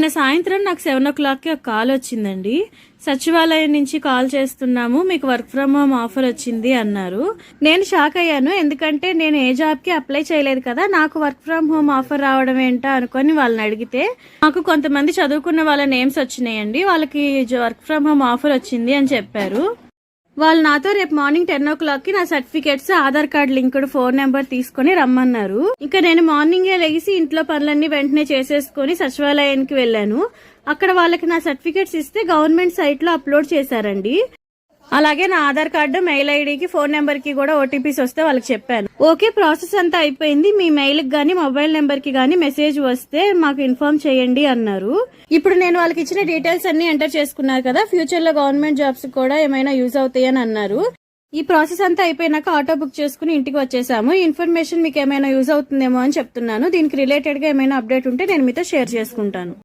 నిన్న సాయంత్రం నాకు 7:00కి ఒక కాల్ వచ్చిందండి. సచివాలయం నుంచి కాల్ చేస్తున్నాము, మీకు వర్క్ ఫ్రమ్ హోమ్ ఆఫర్ వచ్చింది అన్నారు. నేను షాక్ అయ్యాను, ఎందుకంటే నేను ఏ జాబ్కి అప్లై చేయలేదు కదా, నాకు వర్క్ ఫ్రమ్ హోమ్ ఆఫర్ రావడం ఏంటా అనుకొని వాళ్ళని అడిగితే మాకు కొంతమంది చదువుకున్న వాళ్ళ నేమ్స్ వచ్చినాయండి, వాళ్ళకి వర్క్ ఫ్రమ్ హోమ్ ఆఫర్ వచ్చింది అని చెప్పారు. వాళ్ళు నాతో రేపు మార్నింగ్ 10:00కి నా certificates, Aadhaar card linked phone number తీసుకుని రమ్మన్నారు. ఇంకా నేను మార్నింగే లెగిసి ఇంట్లో పనులన్నీ వెంటనే చేసేసుకుని సచివాలయానికి వెళ్ళాను. అక్కడ వాళ్ళకి నా సర్టిఫికేట్స్ ఇస్తే గవర్నమెంట్ సైట్ లో అప్లోడ్ చేశారండి. అలాగే నా ఆధార్ కార్డు, మెయిల్ ఐడికి, ఫోన్ నెంబర్ కి కూడా ఓటీపీస్ వస్తే వాళ్ళకి చెప్పాను. ఓకే, ప్రాసెస్ అంతా అయిపోయింది, మీ మెయిల్ కి గానీ మొబైల్ నెంబర్ కి గానీ మెసేజ్ వస్తే మాకు ఇన్ఫార్మ్ చేయండి అన్నారు. ఇప్పుడు నేను వాళ్ళకి ఇచ్చిన డీటెయిల్స్ అన్ని ఎంటర్ చేసుకున్నారు కదా, ఫ్యూచర్ లో గవర్నమెంట్ జాబ్స్ కూడా ఏమైనా యూజ్ అవుతాయని అన్నారు. ఈ ప్రాసెస్ అంతా అయిపోయినాక ఆటో బుక్ చేసుకుని ఇంటికి వచ్చేసాము. ఈ ఇన్ఫర్మేషన్ మీకు ఏమైనా యూజ్ అవుతుందేమో అని చెప్తున్నాను. దీనికి రిలేటెడ్ గా ఏమైనా అప్డేట్ ఉంటే నేను మీతో షేర్ చేసుకుంటాను.